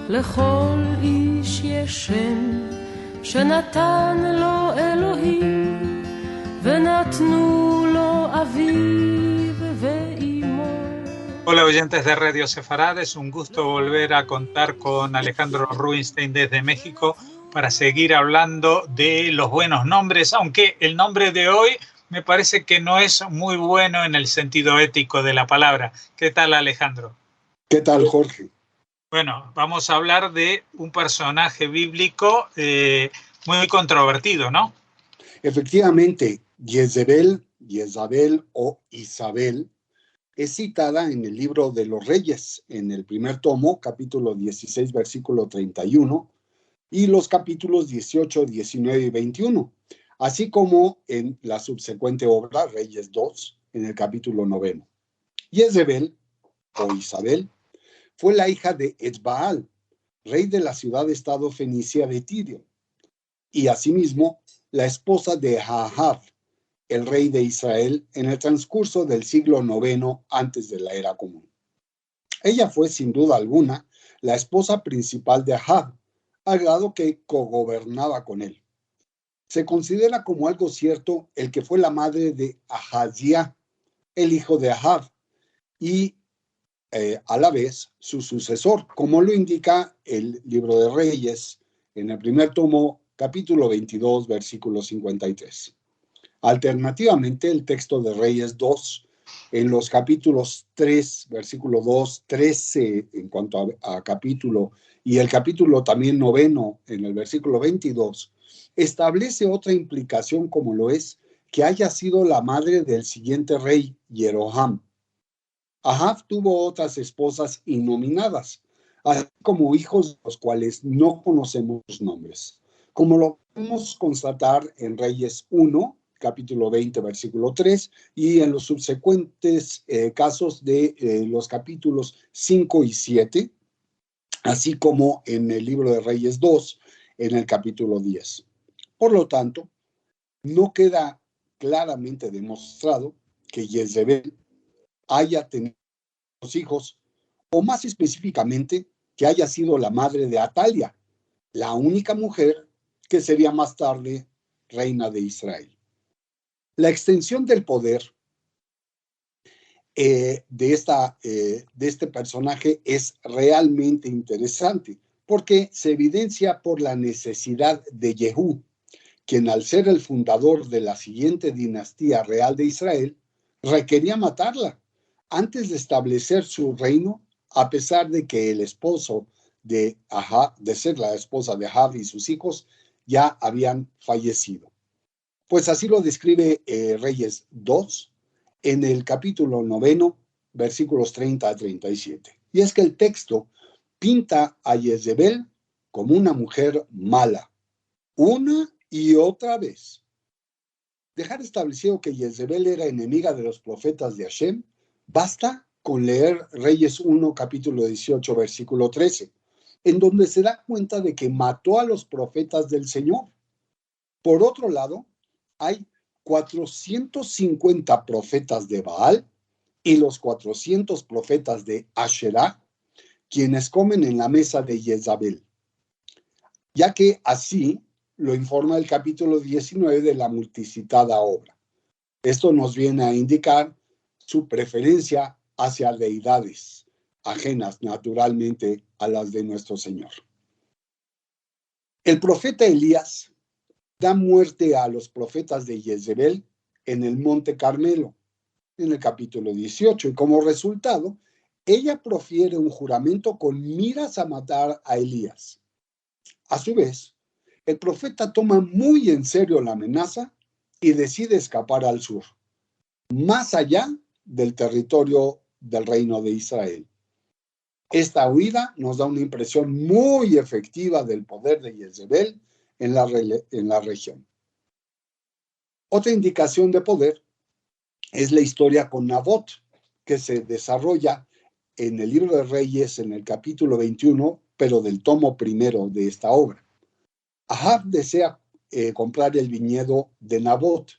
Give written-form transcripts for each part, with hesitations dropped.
לכל איש יש שם שנתן לו אלוהים ונתנו לו אביו ואימו. Hola oyentes de Radio Sefarad, es un gusto volver a contar con Alejandro Rubinstein desde México para seguir hablando de los buenos nombres, aunque el nombre de hoy me parece que no es muy bueno en el sentido ético de la palabra. ¿Qué tal, Alejandro? ¿Qué tal, Jorge? Bueno, vamos a hablar de un personaje bíblico muy controvertido, ¿no? Efectivamente, Jezabel o Isabel es citada en el libro de los Reyes, en el primer tomo, capítulo 16, versículo 31, y los capítulos 18, 19 y 21, así como en la subsecuente obra, Reyes 2, en el capítulo 9. Jezabel o Isabel fue la hija de Etbaal, rey de la ciudad-estado fenicia de Tirio, y asimismo la esposa de Ahab, el rey de Israel, en el transcurso del siglo IX antes de la era común. Ella fue, sin duda alguna, la esposa principal de Ahab, al grado que cogobernaba con él. Se considera como algo cierto el que fue la madre de Ahaziah, el hijo de Ahab, y a la vez su sucesor, como lo indica el libro de Reyes, en el primer tomo, capítulo 22, versículo 53. Alternativamente, el texto de Reyes 2, en los capítulos 3, versículo 2, 13 en cuanto a capítulo, y el capítulo también 9, en el versículo 22, establece otra implicación como lo es que haya sido la madre del siguiente rey, Jeroham. Ahab tuvo otras esposas innominadas, así como hijos de los cuales no conocemos los nombres, como lo podemos constatar en Reyes 1, capítulo 20, versículo 3, y en los subsecuentes casos de los capítulos 5 y 7, así como en el libro de Reyes 2, en el capítulo 10. Por lo tanto, no queda claramente demostrado que Jezebel haya tenido hijos, o más específicamente, que haya sido la madre de Atalia, la única mujer que sería más tarde reina de Israel. La extensión del poder de este personaje es realmente interesante, porque se evidencia por la necesidad de Jehú, quien al ser el fundador de la siguiente dinastía real de Israel, requería matarla antes de establecer su reino, a pesar de que el esposo de ser la esposa de Ahab y sus hijos ya habían fallecido. Pues así lo describe Reyes 2 en el capítulo 9, versículos 30 a 37. Y es que el texto pinta a Jezebel como una mujer mala, una y otra vez. Dejar establecido que Jezebel era enemiga de los profetas de Hashem, basta con leer Reyes 1, capítulo 18, versículo 13, en donde se da cuenta de que mató a los profetas del Señor. Por otro lado, hay 450 profetas de Baal y los 400 profetas de Asherah, quienes comen en la mesa de Jezabel, ya que así lo informa el capítulo 19 de la multicitada obra. Esto nos viene a indicar su preferencia hacia deidades ajenas naturalmente a las de nuestro Señor. El profeta Elías da muerte a los profetas de Jezebel en el Monte Carmelo, en el capítulo 18, y como resultado, ella profiere un juramento con miras a matar a Elías. A su vez, el profeta toma muy en serio la amenaza y decide escapar al sur, más allá del territorio del reino de Israel. Esta huida nos da una impresión muy efectiva del poder de Jezebel en la región. Otra indicación de poder es la historia con Nabot, que se desarrolla en el libro de Reyes, en el capítulo 21, pero del tomo primero de esta obra. Ahab desea comprar el viñedo de Nabot,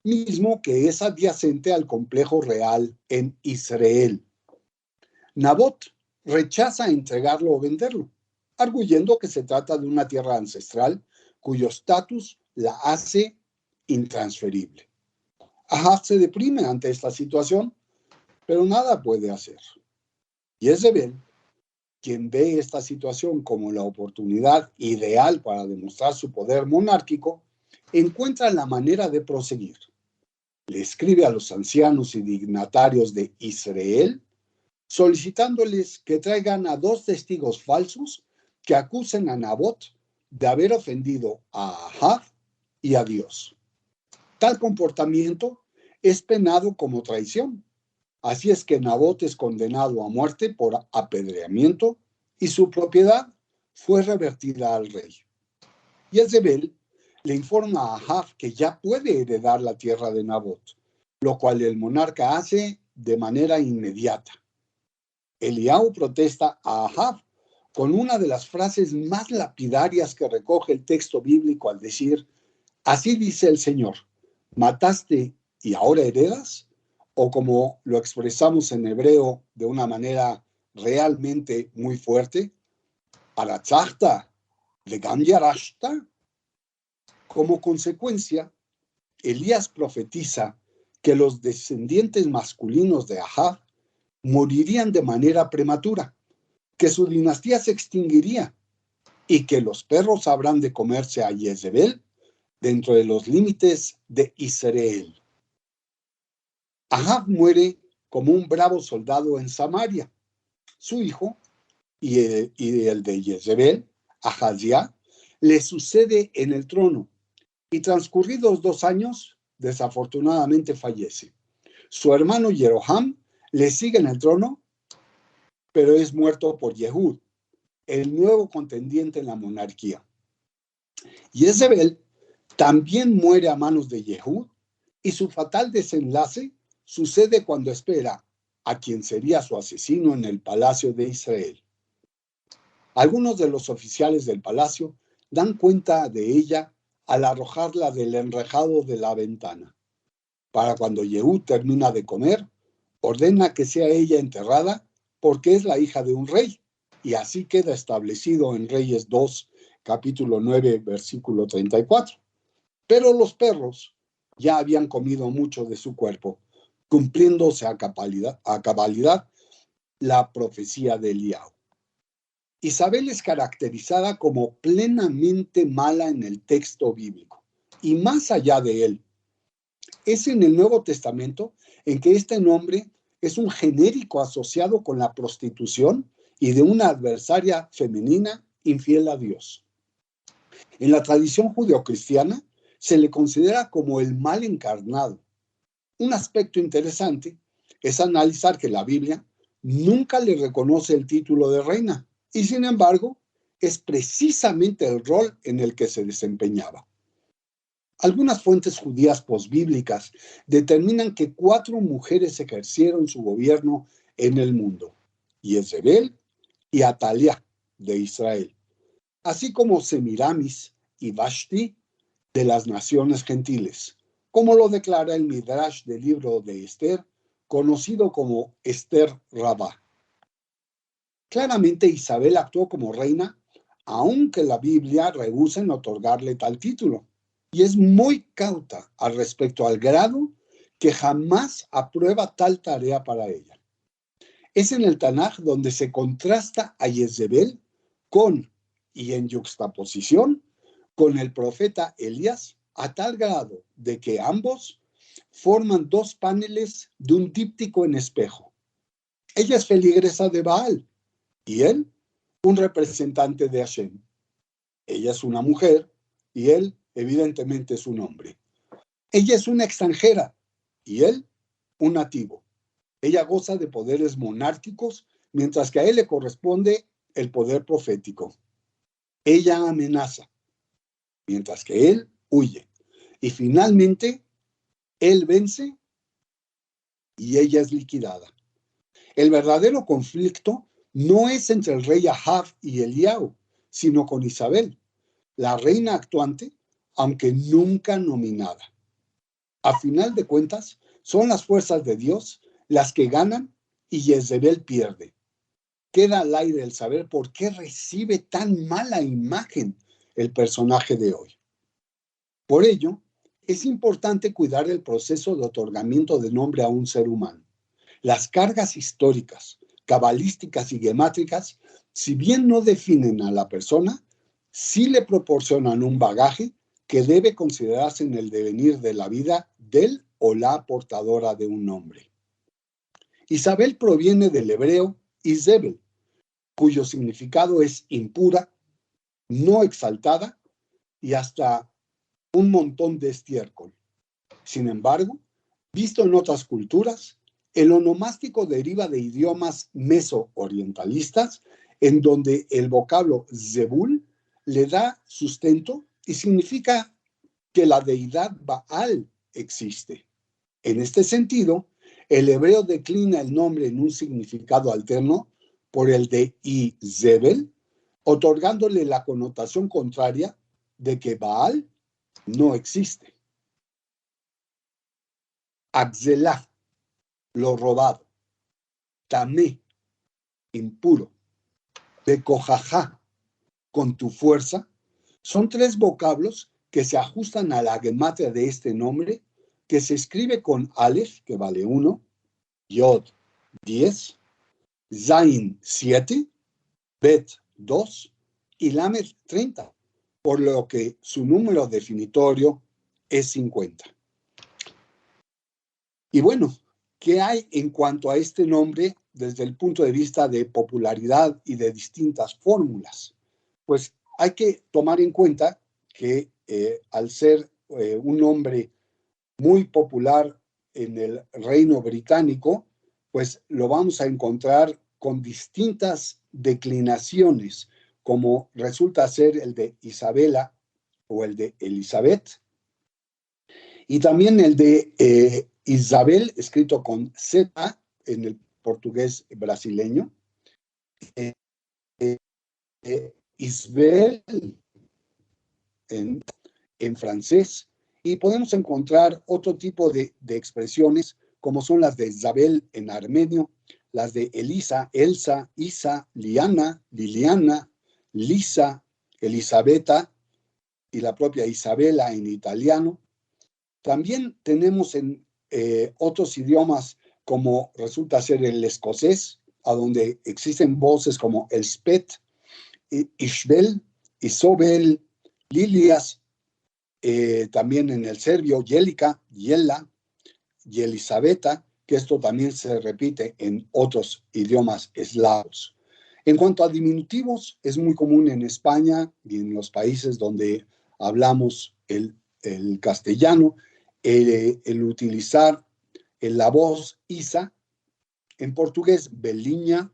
mismo que es adyacente al complejo real en Israel. Nabot rechaza entregarlo o venderlo, arguyendo que se trata de una tierra ancestral cuyo estatus la hace intransferible. Ahab se deprime ante esta situación, pero nada puede hacer. Jezebel, quien ve esta situación como la oportunidad ideal para demostrar su poder monárquico, encuentra la manera de proseguir. Le escribe a los ancianos y dignatarios de Israel, solicitándoles que traigan a 2 testigos falsos que acusen a Nabot de haber ofendido a Ahab y a Dios. Tal comportamiento es penado como traición. Así es que Nabot es condenado a muerte por apedreamiento y su propiedad fue revertida al rey. Jezebel le informa a Ahab que ya puede heredar la tierra de Nabot, lo cual el monarca hace de manera inmediata. Eliao protesta a Ahab con una de las frases más lapidarias que recoge el texto bíblico al decir: así dice el Señor, ¿mataste y ahora heredas? O como lo expresamos en hebreo de una manera realmente muy fuerte, Aratzachta vegam yarashta. Como consecuencia, Elías profetiza que los descendientes masculinos de Ahab morirían de manera prematura, que su dinastía se extinguiría y que los perros habrán de comerse a Jezebel dentro de los límites de Israel. Ahab muere como un bravo soldado en Samaria. Su hijo y el de Jezebel, Ahaziah, le sucede en el trono y transcurridos 2 años, desafortunadamente fallece. Su hermano Jeroham le sigue en el trono, pero es muerto por Yehud, el nuevo contendiente en la monarquía. Jezebel también muere a manos de Yehud y su fatal desenlace sucede cuando espera a quien sería su asesino en el palacio de Israel. Algunos de los oficiales del palacio dan cuenta de ella al arrojarla del enrejado de la ventana. Para cuando Yehud termina de comer, ordena que sea ella enterrada porque es la hija de un rey, y así queda establecido en Reyes 2, capítulo 9, versículo 34. Pero los perros ya habían comido mucho de su cuerpo, cumpliéndose a cabalidad la profecía de Eliao. Isabel es caracterizada como plenamente mala en el texto bíblico, y más allá de él. Es en el Nuevo Testamento en que este nombre es un genérico asociado con la prostitución y de una adversaria femenina infiel a Dios. En la tradición judeocristiana se le considera como el mal encarnado. Un aspecto interesante es analizar que la Biblia nunca le reconoce el título de reina, y sin embargo, es precisamente el rol en el que se desempeñaba. Algunas fuentes judías posbíblicas determinan que 4 mujeres ejercieron su gobierno en el mundo: Jezebel y Ataliah de Israel, así como Semiramis y Vashti de las naciones gentiles, como lo declara el Midrash del libro de Esther, conocido como Esther Rabá. Claramente Isabel actuó como reina, aunque la Biblia rehúsa en otorgarle tal título, y es muy cauta al respecto, al grado que jamás aprueba tal tarea para ella. Es en el Tanaj donde se contrasta a Jezebel con, y en yuxtaposición, con el profeta Elías, a tal grado de que ambos forman 2 paneles de un díptico en espejo. Ella es feligresa de Baal y él un representante de Hashem. Ella es una mujer y él evidentemente es un hombre. Ella es una extranjera y él un nativo. Ella goza de poderes monárquicos mientras que a él le corresponde el poder profético. Ella amenaza mientras que él huye. Y finalmente, él vence y ella es liquidada. El verdadero conflicto no es entre el rey Ahab y Eliao, sino con Isabel, la reina actuante, aunque nunca nominada. A final de cuentas, son las fuerzas de Dios las que ganan y Jezebel pierde. queda al aire el saber por qué recibe tan mala imagen el personaje de hoy. Por ello, es importante cuidar el proceso de otorgamiento de nombre a un ser humano. Las cargas históricas, cabalísticas y gemátricas, si bien no definen a la persona, sí le proporcionan un bagaje que debe considerarse en el devenir de la vida del o la portadora de un nombre. Isabel proviene del hebreo Isabel, cuyo significado es impura, no exaltada y hasta un montón de estiércol. Sin embargo, visto en otras culturas, el onomástico deriva de idiomas meso-orientalistas, en donde el vocablo Zebul le da sustento y significa que la deidad Baal existe. En este sentido, el hebreo declina el nombre en un significado alterno por el de Izebel, otorgándole la connotación contraria de que Baal no existe. Axelah, lo robado. Tamé, impuro. Bekojajá, con tu fuerza, son tres vocablos que se ajustan a la gematria de este nombre, que se escribe con Aleph, que vale 1, Yod 10, Zain 7, Bet 2 y Lamed 30, por lo que su número definitorio es 50. Y bueno, ¿qué hay en cuanto a este nombre desde el punto de vista de popularidad y de distintas fórmulas? Pues hay que tomar en cuenta que al ser un nombre muy popular en el Reino Británico, pues lo vamos a encontrar con distintas declinaciones, como resulta ser el de Isabela o el de Elizabeth, y también el de Isabel, escrito con Z en el portugués brasileño, Isabel en francés, y podemos encontrar otro tipo de expresiones, como son las de Isabel en armenio, las de Elisa, Elsa, Isa, Liana, Liliana, Lisa, Elisabetta y la propia Isabela en italiano. También tenemos en otros idiomas, como resulta ser el escocés, a donde existen voces como Elspeth, Ishbel, Isobel, Lilias, también en el serbio, Jelica, Jela, y Elisabetta, que esto también se repite en otros idiomas eslavos. En cuanto a diminutivos, es muy común en España y en los países donde hablamos el castellano, el utilizar la voz Isa, en portugués Beliña,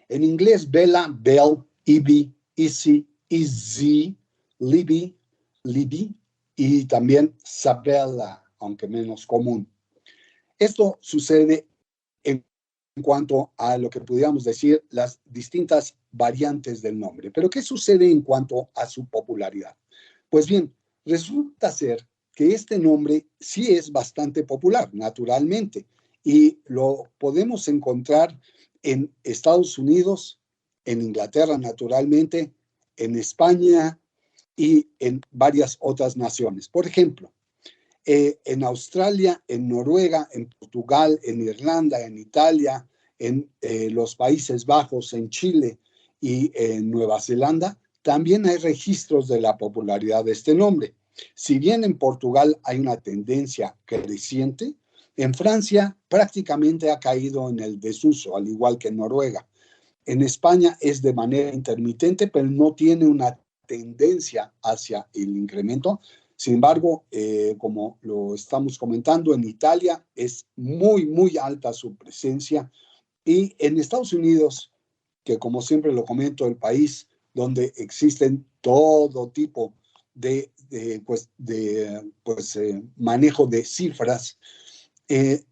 en inglés Bella, Bell, Ibi, Isi, Izzy, Libby, Libby y también Sabella, aunque menos común. Esto sucede en cuanto a lo que pudiéramos decir las distintas variantes del nombre. Pero ¿qué sucede en cuanto a su popularidad? Pues bien, resulta ser que este nombre sí es bastante popular, naturalmente, y lo podemos encontrar en Estados Unidos, en Inglaterra, naturalmente, en España y en varias otras naciones. Por ejemplo, en Australia, en Noruega, en Portugal, en Irlanda, en Italia, en los Países Bajos, en Chile y en Nueva Zelanda, también hay registros de la popularidad de este nombre. Si bien en Portugal hay una tendencia creciente, en Francia prácticamente ha caído en el desuso, al igual que en Noruega. En España es de manera intermitente, pero no tiene una tendencia hacia el incremento. Sin embargo, como lo estamos comentando, en Italia es muy, muy alta su presencia. Y en Estados Unidos, que como siempre lo comento, el país donde existen todo tipo de manejo de cifras,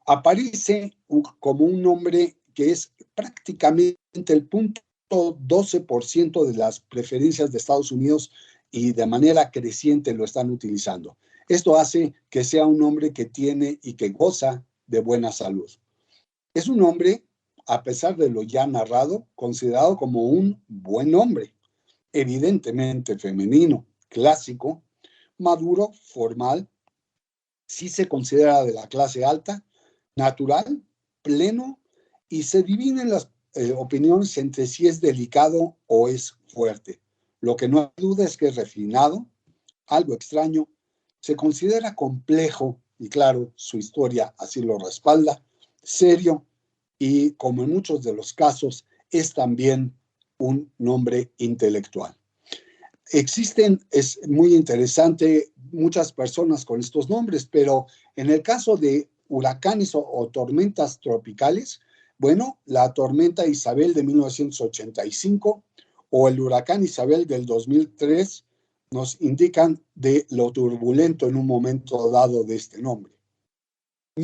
aparece como un nombre que es prácticamente el 0.12% de las preferencias de Estados Unidos y de manera creciente lo están utilizando. Esto hace que sea un hombre que tiene y que goza de buena salud. Es un hombre a pesar de lo ya narrado, considerado como un buen nombre, evidentemente femenino, clásico, maduro, formal, sí se considera de la clase alta, natural, pleno, y se dividen las opiniones entre si es delicado o es fuerte. Lo que no hay duda es que es refinado, algo extraño, se considera complejo, y claro, su historia así lo respalda, serio, y como en muchos de los casos, es también un nombre intelectual. Existen, es muy interesante, muchas personas con estos nombres, pero en el caso de huracanes o tormentas tropicales, bueno, la tormenta Isabel de 1985 o el huracán Isabel del 2003 nos indican de lo turbulento en un momento dado de este nombre. El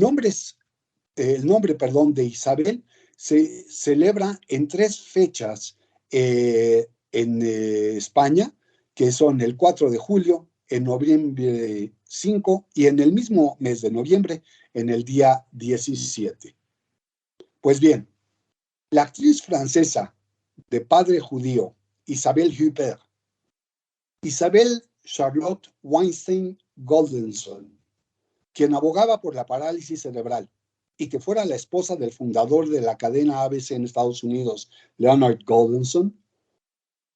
nombre de Isabel se celebra en 3 fechas en España, que son el 4 de julio, en noviembre 5 y en el mismo mes de noviembre, en el día 17. Pues bien, la actriz francesa de padre judío, Isabelle Huppert, Isabelle Charlotte Weinstein Goldenson, quien abogaba por la parálisis cerebral y que fuera la esposa del fundador de la cadena ABC en Estados Unidos, Leonard Goldenson,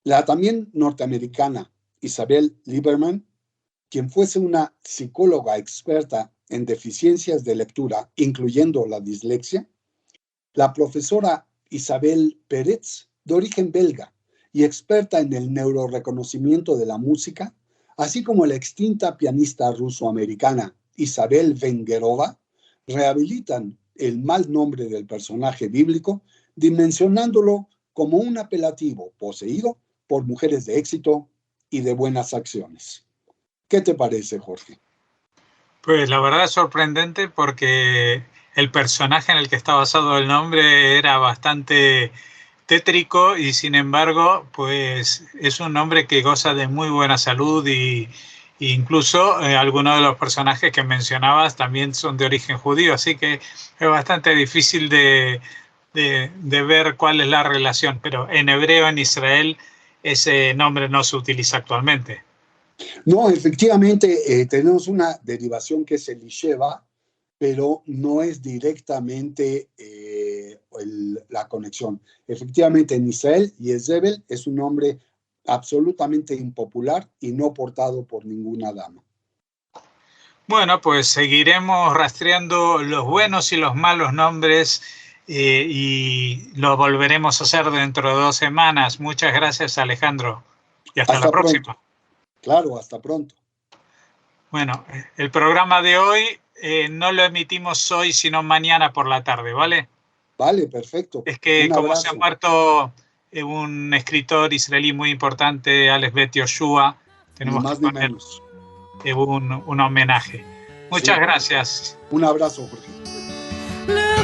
la también norteamericana Isabel Lieberman, quien fuese una psicóloga experta en deficiencias de lectura, incluyendo la dislexia, la profesora Isabel Peretz, de origen belga y experta en el neuroreconocimiento de la música, así como la extinta pianista ruso-americana Isabel Vengerova, rehabilitan el mal nombre del personaje bíblico, dimensionándolo como un apelativo poseído por mujeres de éxito y de buenas acciones. ¿Qué te parece, Jorge? Pues la verdad es sorprendente porque el personaje en el que está basado el nombre era bastante tétrico y sin embargo pues es un nombre que goza de muy buena salud y incluso algunos de los personajes que mencionabas también son de origen judío, así que es bastante difícil de ver cuál es la relación, pero en hebreo, en Israel, ese nombre no se utiliza actualmente. No, efectivamente tenemos una derivación que es Elisheva, pero no es directamente la conexión. Efectivamente, en Israel, Jezebel es un nombre absolutamente impopular y no portado por ninguna dama. Bueno, pues seguiremos rastreando los buenos y los malos nombres y lo volveremos a hacer dentro de 2 semanas. Muchas gracias, Alejandro, y hasta la próxima. Pronto. Claro, hasta pronto. Bueno, el programa de hoy no lo emitimos hoy, sino mañana por la tarde, ¿vale? Vale, perfecto. Es que como se ha muerto un escritor israelí muy importante, Alex Bet Yoshua, tenemos que poner un homenaje. Muchas gracias. Un abrazo, Jorge.